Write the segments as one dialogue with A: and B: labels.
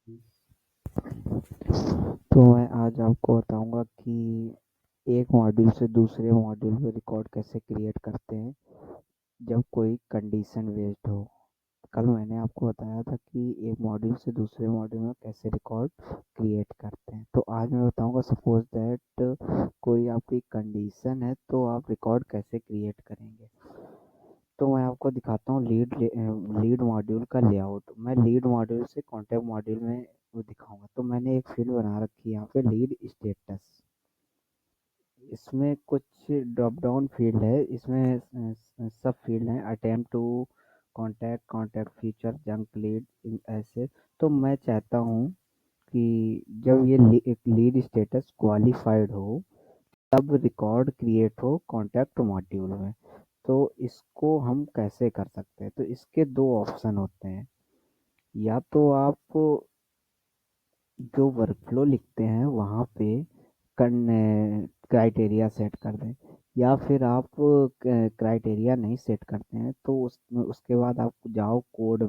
A: तो मैं आज आपको बताऊंगा कि एक मॉड्यूल से दूसरे मॉड्यूल में रिकॉर्ड कैसे क्रिएट करते हैं जब कोई कंडीशन बेस्ड हो। कल मैंने आपको बताया था कि एक मॉड्यूल से दूसरे मॉड्यूल में कैसे रिकॉर्ड क्रिएट करते हैं। तो आज मैं बताऊंगा सपोज दैट कोई आपकी कंडीशन है तो आप रिकॉर्ड कैसे क्रिएट करेंगे। तो मैं आपको दिखाता हूँ लीड मॉड्यूल का लेआउट। मैं लीड मॉड्यूल से कॉन्टैक्ट मॉड्यूल में वो दिखाऊंगा। तो मैंने एक फील्ड बना रखी है यहाँ पे लीड स्टेटस। इसमें कुछ ड्रॉप डाउन फील्ड है, इसमें सब फील्ड हैं, attempt to contact, contact feature, junk lead, ऐसे। तो मैं चाहता हूँ कि जब ये एक लीड स्टेटस क्वालिफाइड हो तब रिकॉर्ड क्रिएट हो कॉन्टैक्ट मॉड्यूल में। तो इसको हम कैसे कर सकते हैं? तो इसके दो ऑप्शन होते हैं। या तो आप जो वर्कफ्लो लिखते हैं वहाँ पे क्राइटेरिया सेट कर दें, या फिर आप क्राइटेरिया नहीं सेट करते हैं तो उसके बाद आप जाओ कोड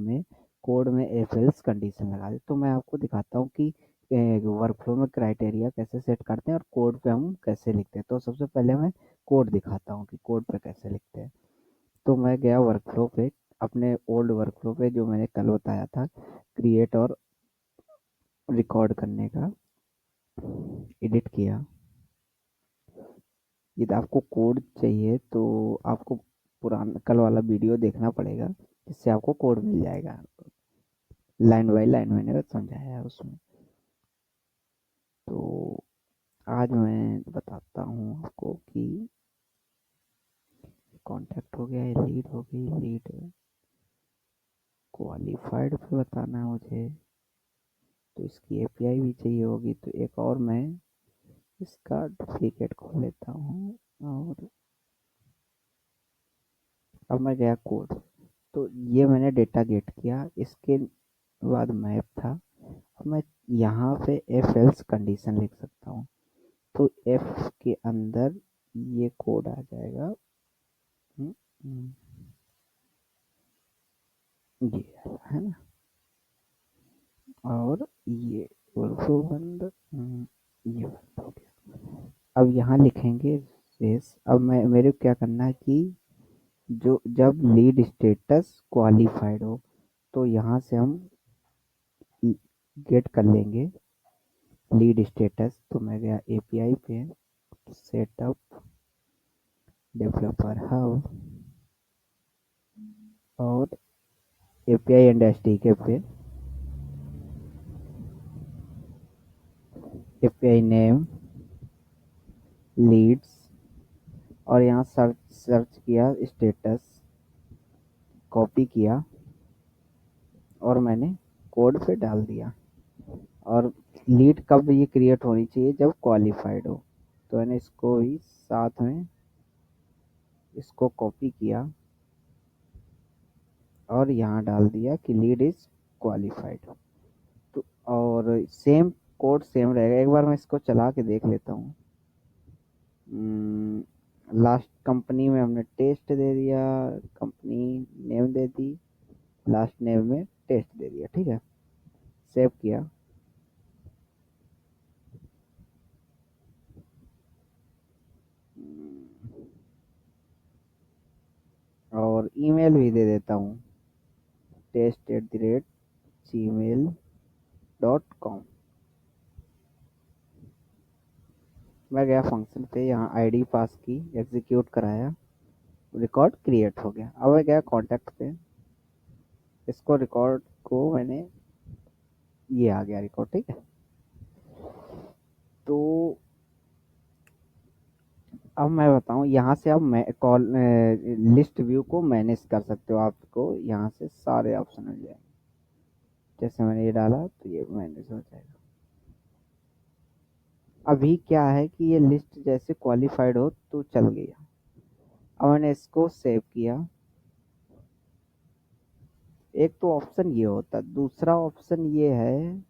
A: में एफ एल्स कंडीशन लगा दें। तो मैं आपको दिखाता हूँ कि वर्कफ्लो में क्राइटेरिया कैसे सेट करते हैं और कोड पे हम कैसे लिखते हैं। तो सबसे पहले मैं कोड दिखाता हूँ कि कोड पे कैसे लिखते हैं। तो मैं गया वर्कफ्लो पे, अपने ओल्ड वर्कफ्लो पे जो मैंने कल बताया था क्रिएट और रिकॉर्ड करने का, एडिट किया। यदि आपको कोड चाहिए तो आपको पुराना कल वाला वीडियो देखना पड़ेगा, जिससे आपको कोड मिल जाएगा। लाइन बाय लाइन मैंने समझाया है उसमें। तो आज मैं बताता हूँ आपको कि कॉन्टैक्ट हो गया, लीड हो गई, लीड क्वालिफाइड पे बताना है मुझे। तो इसकी एपीआई भी चाहिए होगी। तो एक और मैं इसका डुप्लीकेट खोल लेता हूँ। और अब मैं गया कोड। तो ये मैंने डेटा गेट किया, इसके बाद मैप था। अब मैं यहाँ पे एफ एल्स कंडीशन लिख सकता हूँ। तो एफ के अंदर ये कोड आ जाएगा। हम्म, हम्म, ये है ना। और ये वर्कफ्लो बंद, ये बंद हो गया। अब यहाँ लिखेंगे रेस। अब मैं मेरे को क्या करना है कि जो जब लीड स्टेटस क्वालिफाइड हो तो यहाँ से हम गेट कर लेंगे लीड स्टेटस। तो मैं गया एपीआई पे, सेटअप डेवलपर हब, और एपीआई एंड एसडीके पे एपीआई नेम लीड्स, और यहाँ सर्च सर्च किया स्टेटस, कॉपी किया और मैंने कोड पे डाल दिया। और लीड कब ये क्रिएट होनी चाहिए? जब क्वालिफाइड हो। तो मैंने इसको भी साथ में इसको कॉपी किया और यहाँ डाल दिया कि लीड इज क्वालिफाइड। तो और सेम कोड सेम रहेगा। एक बार मैं इसको चला के देख लेता हूँ। लास्ट कंपनी में हमने टेस्ट दे दिया, कंपनी नेम दे दी, लास्ट नेम में टेस्ट दे दिया। ठीक है, सेव किया। और ईमेल भी दे देता हूँ, test@gmail.com। मैं गया फंक्शन पे, यहाँ आईडी पास की, एग्जीक्यूट कराया, रिकॉर्ड क्रिएट हो गया। अब मैं गया कॉन्टैक्ट पे, इसको रिकॉर्ड को मैंने, ये आ गया रिकॉर्ड। ठीक है, तो अब मैं बताऊं, यहाँ से आप मैं कॉल लिस्ट व्यू को मैनेज कर सकते हो। आपको यहाँ से सारे ऑप्शन मिल जाएंगे। जैसे मैंने ये डाला तो ये मैनेज हो जाएगा। अभी क्या है कि ये लिस्ट जैसे क्वालिफाइड हो तो चल गया। अब मैंने इसको सेव किया। एक तो ऑप्शन ये होता है, दूसरा ऑप्शन ये है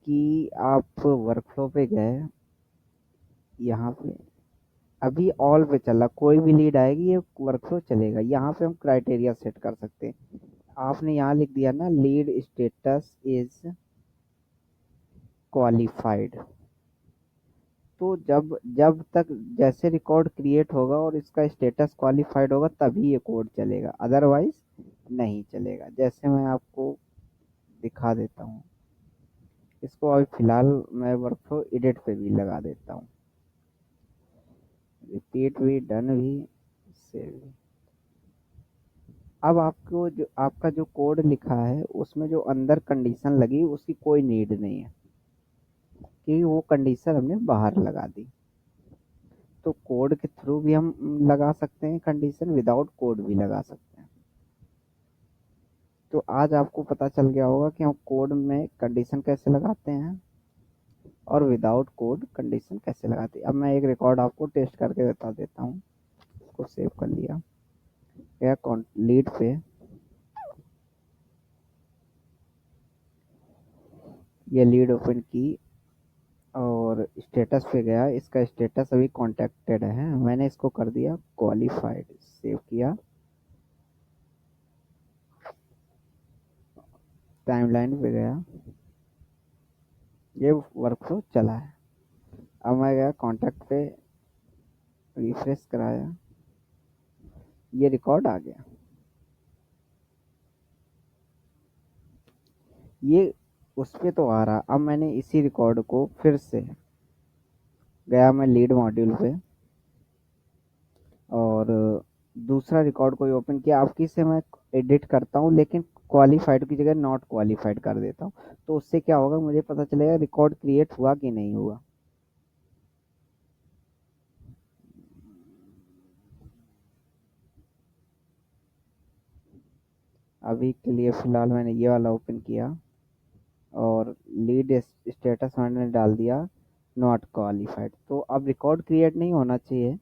A: कि आप वर्कफ्लो पे गए, यहाँ पे अभी ऑल पे चला, कोई भी लीड आएगी ये वर्कफ्लो चलेगा। यहाँ पे हम क्राइटेरिया सेट कर सकते हैं। आपने यहाँ लिख दिया ना लीड स्टेटस इज क्वालिफाइड। तो जब जब तक जैसे रिकॉर्ड क्रिएट होगा और इसका स्टेटस क्वालिफाइड होगा तभी ये कोड चलेगा, अदरवाइज नहीं चलेगा। जैसे मैं आपको दिखा देता हूँ, इसको अभी फिलहाल मैं वर्कफ्लो एडिट पे भी लगा देता हूँ, रिपीट भी, डन भी, सेव भी। अब आपको जो आपका जो कोड लिखा है उसमें जो अंदर कंडीशन लगी उसकी कोई नीड नहीं है, क्योंकि वो कंडीशन हमने बाहर लगा दी। तो कोड के थ्रू भी हम लगा सकते हैं कंडीशन, विदाउट कोड भी लगा सकते हैं। तो आज आपको पता चल गया होगा कि हम कोड में कंडीशन कैसे लगाते हैं और विदाउट कोड कंडीशन कैसे लगाते हैं। अब मैं एक रिकॉर्ड आपको टेस्ट करके बता देता हूँ। इसको सेव कर लिया, गया लीड पे, ये लीड ओपन की और स्टेटस पे गया। इसका स्टेटस अभी कॉन्टेक्टेड है, मैंने इसको कर दिया क्वालिफाइड, सेव किया, टाइमलाइन पे गया, ये वर्कफ्लो चला है। अब मैं गया कॉन्टैक्ट पे, रिफ्रेश कराया, ये रिकॉर्ड आ गया। ये उस पे तो आ रहा। अब मैंने इसी रिकॉर्ड को फिर से गया, मैं लीड मॉड्यूल पे और दूसरा रिकॉर्ड को ओपन किया। अब किसे मैं एडिट करता हूँ, लेकिन क्वालिफाइड की जगह नॉट क्वालिफाइड कर देता हूँ। तो उससे क्या होगा, मुझे पता चलेगा रिकॉर्ड क्रिएट हुआ कि नहीं हुआ। अभी के लिए फिलहाल मैंने ये वाला ओपन किया और लीड स्टेटस मैंने डाल दिया नॉट क्वालिफाइड। तो अब रिकॉर्ड क्रिएट नहीं होना चाहिए।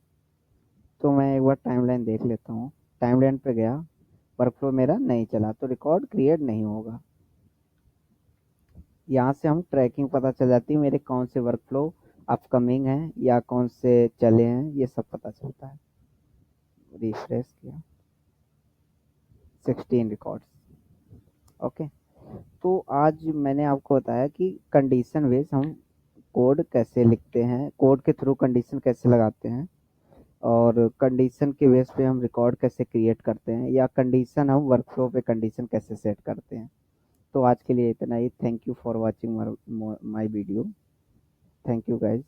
A: तो मैं एक बार टाइमलाइन देख लेता हूँ। टाइमलाइन पे गया, वर्कफ्लो मेरा नहीं चला, तो रिकॉर्ड क्रिएट नहीं होगा। यहाँ से हम ट्रैकिंग पता चल जाती है, मेरे कौन से वर्कफ्लो अपकमिंग हैं या कौन से चले हैं, ये सब पता चलता है। रिफ्रेश किया, 16 रिकॉर्ड्स। ओके। तो आज मैंने आपको बताया कि कंडीशन बेस हम कोड कैसे लिखते हैं, कोड के थ्रू कंडीशन कैसे लगाते हैं, और कंडीशन के बेस पे हम रिकॉर्ड कैसे क्रिएट करते हैं, या कंडीशन हम वर्कफ्लो पे कंडीशन कैसे सेट करते हैं। तो आज के लिए इतना ही। Thank you for watching my video. Thank you guys.